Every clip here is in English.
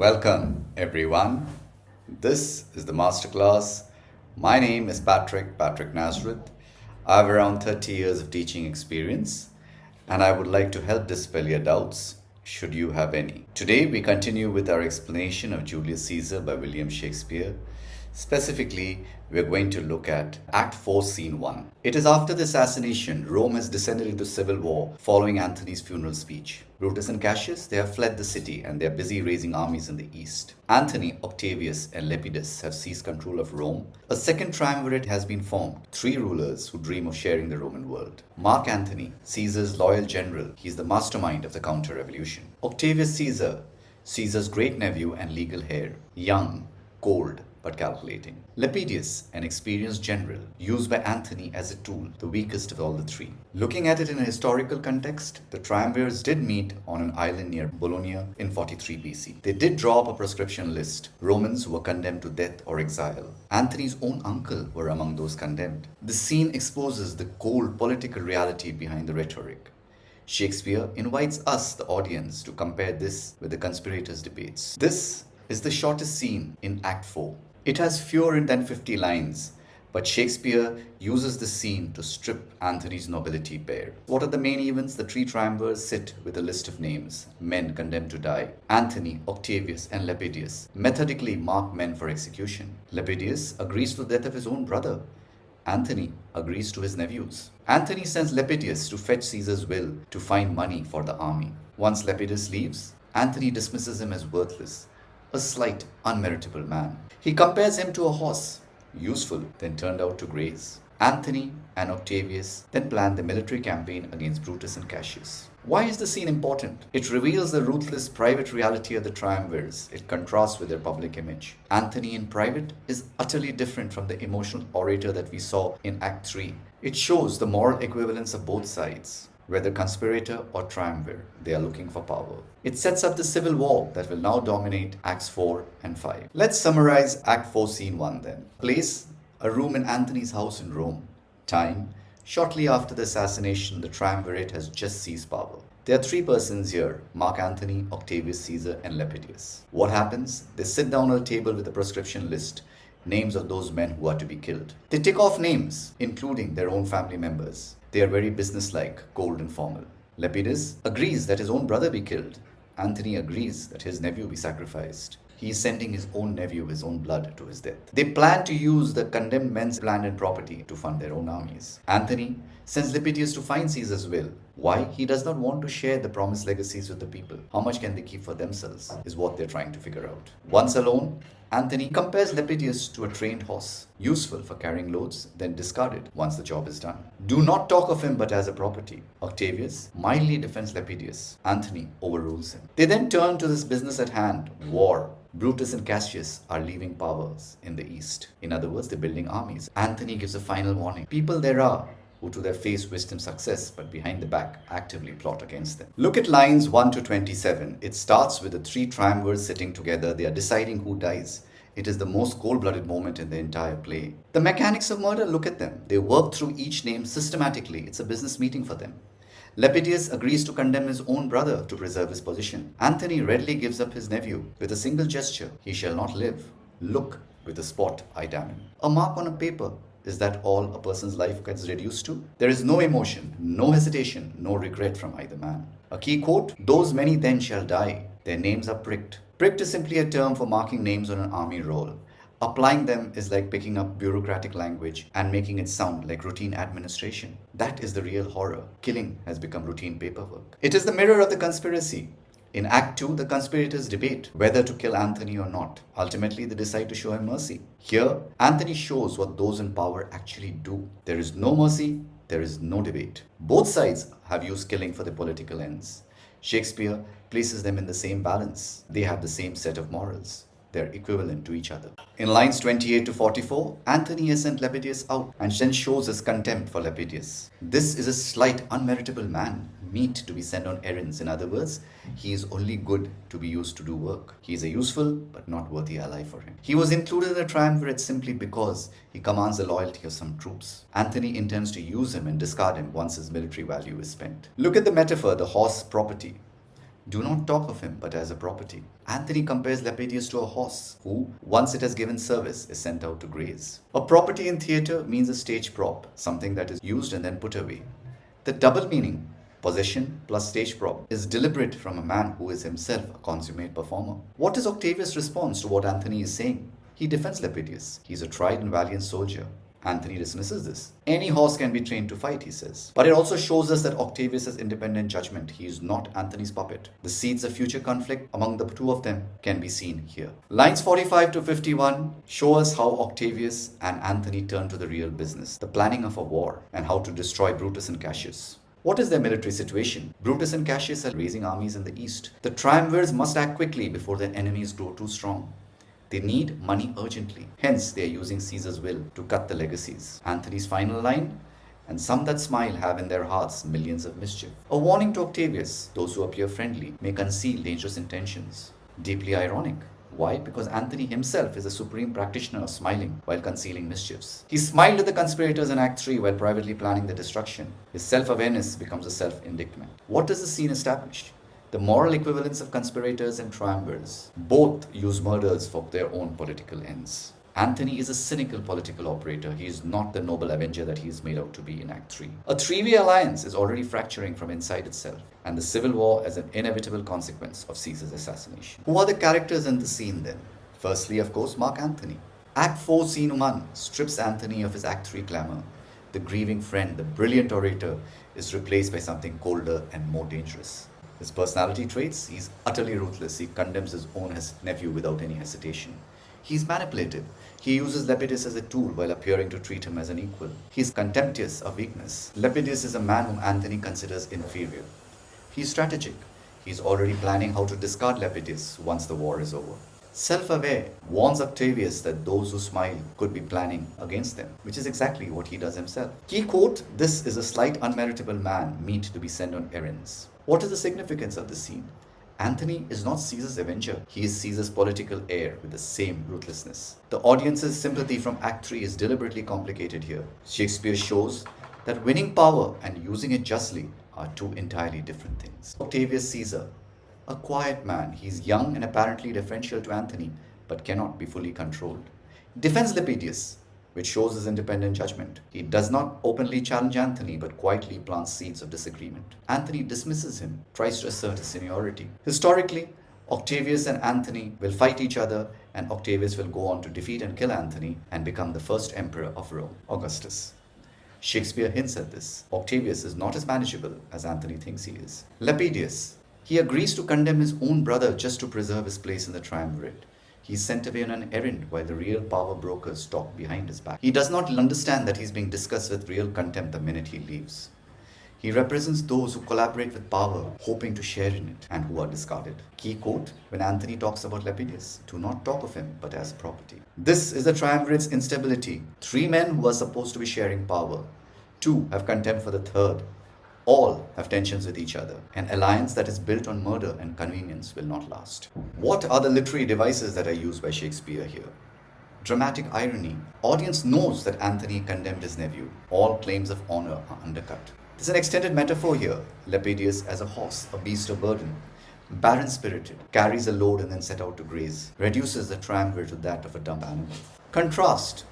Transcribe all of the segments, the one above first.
Welcome, everyone. This is the MasterClass. My name is Patricknazareth. I have around 30 years of teaching experience, and I would like to help dispel your doubts, should you have any. Today, we continue with our explanation of Julius Caesar by William Shakespeare. Specifically, we are going to look at Act 4, Scene 1. It is after the assassination, Rome has descended into civil war following Antony's funeral speech. Brutus and Cassius, they have fled the city and they are busy raising armies in the east. Antony, Octavius, and Lepidus have seized control of Rome. A second triumvirate has been formed, three rulers who dream of sharing the Roman world. Mark Antony, Caesar's loyal general, he is the mastermind of the counter-revolution. Octavius Caesar, Caesar's great nephew and legal heir, young, cold, but calculating. Lepidus, an experienced general, used by Antony as a tool, the weakest of all the three. Looking at it in a historical context, the triumvirs did meet on an island near Bologna in 43 BC. They did draw up a proscription list, Romans who were condemned to death or exile. Antony's own uncle were among those condemned. The scene exposes the cold political reality behind the rhetoric. Shakespeare invites us, the audience, to compare this with the conspirators' debates. This is the shortest scene in Act 4. It has fewer than 50 lines, but Shakespeare uses the scene to strip Antony's nobility bare. What are the main events? The three triumvirs sit with a list of names, men condemned to die. Antony, Octavius, and Lepidus methodically mark men for execution. Lepidus agrees to the death of his own brother. Antony agrees to his nephews. Antony sends Lepidus to fetch Caesar's will to find money for the army. Once Lepidus leaves, Antony dismisses him as worthless, a slight, unmeritable man. He compares him to a horse, useful, then turned out to graze. Antony and Octavius then plan the military campaign against Brutus and Cassius. Why is the scene important? It reveals the ruthless private reality of the triumvirs. It contrasts with their public image. Antony in private is utterly different from the emotional orator that we saw in Act 3. It shows the moral equivalence of both sides. Whether conspirator or triumvir, they are looking for power. It sets up the civil war that will now dominate Acts 4 and 5. Let's summarize Act 4, Scene 1 then. Place, a room in Antony's house in Rome. Time, shortly after the assassination, the triumvirate has just seized power. There are three persons here, Mark Antony, Octavius Caesar, and Lepidus. What happens? They sit down on a table with a proscription list, names of those men who are to be killed. They tick off names, including their own family members. They are very businesslike, cold and formal. Lepidus agrees that his own brother be killed. Antony agrees that his nephew be sacrificed. He is sending his own nephew, his own blood, to his death. They plan to use the condemned men's land and property to fund their own armies. Antony sends Lepidus to find Caesar's will. Why? He does not want to share the promised legacies with the people. How much can they keep for themselves is what they're trying to figure out. Once alone, Antony compares Lepidus to a trained horse, useful for carrying loads, then discarded once the job is done. Do not talk of him but as a property. Octavius mildly defends Lepidus. Antony overrules him. They then turn to this business at hand, war. Brutus and Cassius are leaving powers in the east. In other words, they're building armies. Antony gives a final warning. People there are who to their face wish them success, but behind the back actively plot against them. Look at lines 1 to 27. It starts with the three triumvirs sitting together. They are deciding who dies. It is the most cold-blooded moment in the entire play. The mechanics of murder, look at them. They work through each name systematically. It's a business meeting for them. Lepidus agrees to condemn his own brother to preserve his position. Antony readily gives up his nephew with a single gesture. He shall not live. Look, with a spot, I damn him. A mark on a paper. Is that all a person's life gets reduced to? There is no emotion, no hesitation, no regret from either man. A key quote, those many then shall die. Their names are pricked. Pricked is simply a term for marking names on an army roll. Applying them is like picking up bureaucratic language and making it sound like routine administration. That is the real horror. Killing has become routine paperwork. It is the mirror of the conspiracy. In Act 2, the conspirators debate whether to kill Antony or not. Ultimately, they decide to show him mercy. Here, Antony shows what those in power actually do. There is no mercy, there is no debate. Both sides have used killing for their political ends. Shakespeare places them in the same balance. They have the same set of morals. They're equivalent to each other. In lines 28 to 44, Antony has sent Lepidus out and then shows his contempt for Lepidus. This is a slight, unmeritable man, meet to be sent on errands. In other words, he is only good to be used to do work. He is a useful but not worthy ally for him. He was included in the triumvirate simply because he commands the loyalty of some troops. Antony intends to use him and discard him once his military value is spent. Look at the metaphor, the horse property. Do not talk of him but as a property. Anthony compares Lepidus to a horse who, once it has given service, is sent out to graze. A property in theatre means a stage prop, something that is used and then put away. The double meaning, possession plus stage prop, is deliberate from a man who is himself a consummate performer. What is Octavius' response to what Anthony is saying? He defends Lepidus. He is a tried and valiant soldier. Anthony dismisses this. Any horse can be trained to fight, he says. But it also shows us that Octavius has independent judgment. He is not Anthony's puppet. The seeds of future conflict among the two of them can be seen here. Lines 45 to 51 show us how Octavius and Anthony turn to the real business, the planning of a war, and how to destroy Brutus and Cassius. What is their military situation? Brutus and Cassius are raising armies in the east. The triumvirs must act quickly before their enemies grow too strong. They need money urgently. Hence, they are using Caesar's will to cut the legacies. Anthony's final line, and some that smile have in their hearts millions of mischief. A warning to Octavius, those who appear friendly may conceal dangerous intentions. Deeply ironic. Why? Because Anthony himself is a supreme practitioner of smiling while concealing mischiefs. He smiled at the conspirators in Act 3 while privately planning their destruction. His self-awareness becomes a self-indictment. What does the scene establish? The moral equivalence of conspirators and triumvirs. Both use murders for their own political ends. Anthony is a cynical political operator. He is not the noble avenger that he is made out to be in Act 3. A three-way alliance is already fracturing from inside itself, and the civil war is an inevitable consequence of Caesar's assassination. Who are the characters in the scene then? Firstly, of course, Mark Antony. Act 4, Scene 1 strips Anthony of his Act 3 glamour. The grieving friend, the brilliant orator, is replaced by something colder and more dangerous. His personality traits, he's utterly ruthless. He condemns his own nephew without any hesitation. He's manipulative. He uses Lepidus as a tool while appearing to treat him as an equal. He's contemptuous of weakness. Lepidus is a man whom Anthony considers inferior. He's strategic. He's already planning how to discard Lepidus once the war is over. Self-aware, warns Octavius that those who smile could be planning against them, which is exactly what he does himself. Key quote, "This is a slight unmeritable man, meet to be sent on errands." What is the significance of this scene? Anthony is not Caesar's avenger. He is Caesar's political heir with the same ruthlessness. The audience's sympathy from Act 3 is deliberately complicated here. Shakespeare shows that winning power and using it justly are two entirely different things. Octavius Caesar, a quiet man. He's young and apparently deferential to Anthony, but cannot be fully controlled. Defends Lepidus, which shows his independent judgment. He does not openly challenge Anthony, but quietly plants seeds of disagreement. Anthony dismisses him, tries to assert his seniority. Historically, Octavius and Anthony will fight each other, and Octavius will go on to defeat and kill Anthony and become the first emperor of Rome, Augustus. Shakespeare hints at this. Octavius is not as manageable as Anthony thinks he is. Lepidus, he agrees to condemn his own brother just to preserve his place in the triumvirate. He is sent away on an errand while the real power brokers talk behind his back. He does not understand that he is being discussed with real contempt the minute he leaves. He represents those who collaborate with power, hoping to share in it, and who are discarded. Key quote, when Anthony talks about Lepidus, do not talk of him, but as property. This is the triumvirate's instability. 3 men who are supposed to be sharing power. 2 have contempt for the third. All have tensions with each other. An alliance that is built on murder and convenience will not last. What are the literary devices that are used by Shakespeare here? Dramatic irony. Audience knows that Anthony condemned his nephew. All claims of honor are undercut. There's an extended metaphor here. Lepidus as a horse, a beast of burden. Barren-spirited, carries a load and then set out to graze. Reduces the triumvirate to that of a dumb animal. Contrast.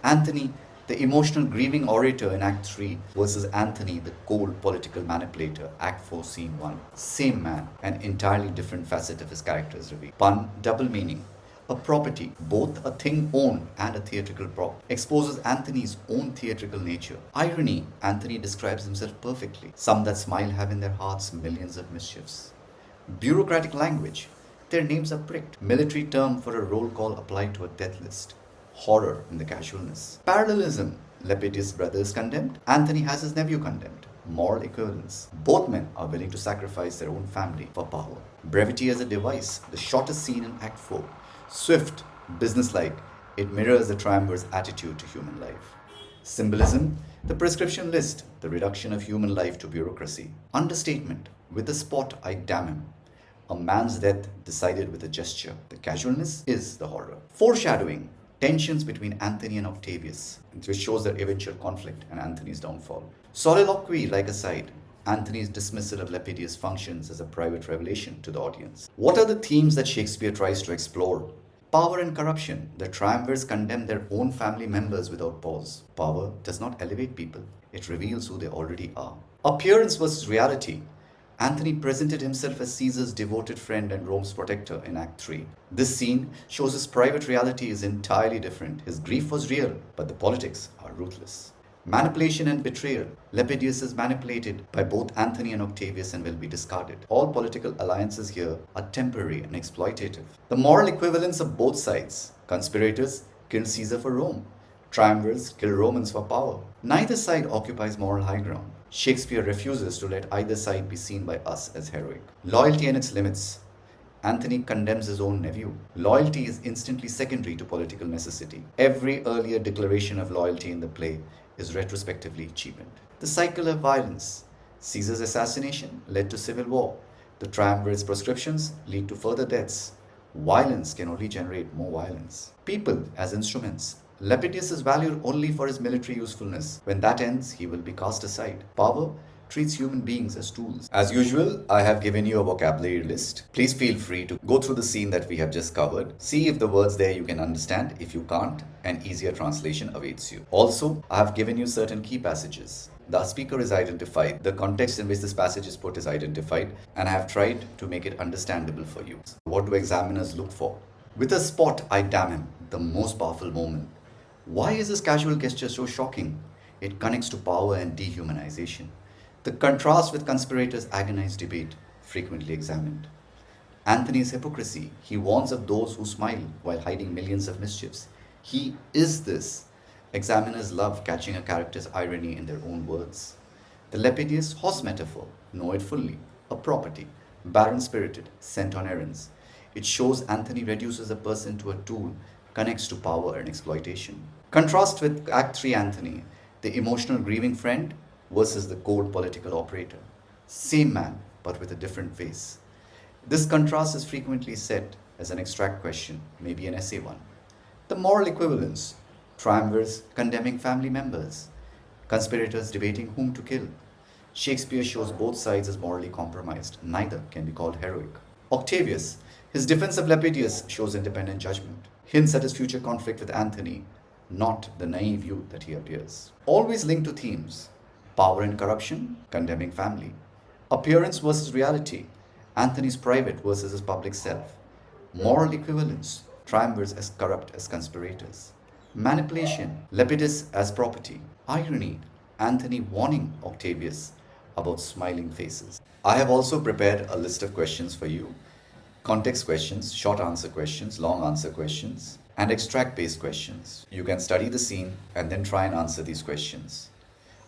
Anthony, the emotional grieving orator in Act 3 versus Anthony, the cold political manipulator, Act 4, Scene 1. Same man, an entirely different facet of his character is revealed. Pun, double meaning. A property, both a thing owned and a theatrical prop, exposes Anthony's own theatrical nature. Irony, Anthony describes himself perfectly. Some that smile have in their hearts millions of mischiefs. Bureaucratic language, their names are pricked. Military term for a roll call applied to a death list. Horror in the casualness. Parallelism, Lepidus' brother is condemned. Anthony has his nephew condemned. Moral equivalence. Both men are willing to sacrifice their own family for power. Brevity as a device, the shortest scene in Act 4. Swift, businesslike, it mirrors the triumvir's attitude to human life. Symbolism, the prescription list, the reduction of human life to bureaucracy. Understatement, with a spot I damn him. A man's death decided with a gesture. The casualness is the horror. Foreshadowing, tensions between Anthony and Octavius, which shows their eventual conflict and Anthony's downfall. Soliloquy like aside, Antony's dismissal of Lepidus functions as a private revelation to the audience. What are the themes that Shakespeare tries to explore? Power and corruption. The triumvirs condemn their own family members without pause. Power does not elevate people, it reveals who they already are. Appearance versus reality. Antony presented himself as Caesar's devoted friend and Rome's protector in Act 3. This scene shows his private reality is entirely different. His grief was real, but the politics are ruthless. Manipulation and betrayal. Lepidus is manipulated by both Antony and Octavius and will be discarded. All political alliances here are temporary and exploitative. The moral equivalence of both sides. Conspirators kill Caesar for Rome. Triumvirs kill Romans for power. Neither side occupies moral high ground. Shakespeare refuses to let either side be seen by us as heroic. Loyalty and its limits. Antony condemns his own nephew. Loyalty is instantly secondary to political necessity. Every earlier declaration of loyalty in the play is retrospectively cheapened. The cycle of violence. Caesar's assassination led to civil war. The triumvir's proscriptions lead to further deaths. Violence can only generate more violence. People as instruments. Lepidus is valued only for his military usefulness. When that ends, he will be cast aside. Power treats human beings as tools. As usual, I have given you a vocabulary list. Please feel free to go through the scene that we have just covered. See if the words there you can understand. If you can't, an easier translation awaits you. Also, I have given you certain key passages. The speaker is identified, the context in which this passage is put is identified, and I have tried to make it understandable for you. What do examiners look for? With a spot, I damn him, the most powerful moment. Why is this casual gesture so shocking? It connects to power and dehumanization. The contrast with conspirators' agonized debate, frequently examined. Antony's hypocrisy. He warns of those who smile while hiding millions of mischiefs. He is this. Examiners love catching a character's irony in their own words. The Lepidus horse metaphor. Know it fully. A property. Barren-spirited. Sent on errands. It shows Antony reduces a person to a tool, connects to power and exploitation. Contrast with Act 3 Antony, the emotional grieving friend versus the cold political operator. Same man, but with a different face. This contrast is frequently set as an extract question, maybe an essay one. The moral equivalence. Triumvirs condemning family members. Conspirators debating whom to kill. Shakespeare shows both sides as morally compromised. Neither can be called heroic. Octavius, his defense of Lepidus shows independent judgment. Hints at his future conflict with Antony, not the naive youth that he appears. Always linked to themes. Power and corruption, condemning family. Appearance versus reality, Antony's private versus his public self. Moral equivalence, triumvirs as corrupt as conspirators. Manipulation, Lepidus as property. Irony, Antony warning Octavius about smiling faces. I have also prepared a list of questions for you. Context questions, short answer questions, long answer questions, and extract-based questions. You can study the scene and then try and answer these questions.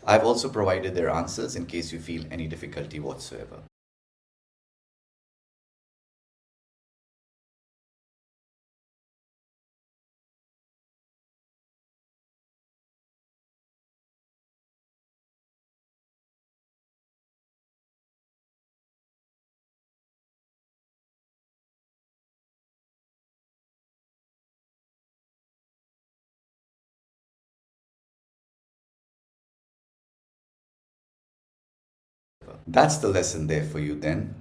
I've also provided their answers in case you feel any difficulty whatsoever. That's the lesson there for you then.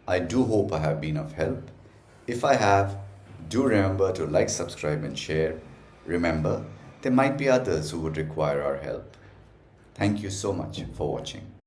I do hope I have been of help. If I have, do remember to like, subscribe and share. Remember, there might be others who would require our help. Thank you so much for watching.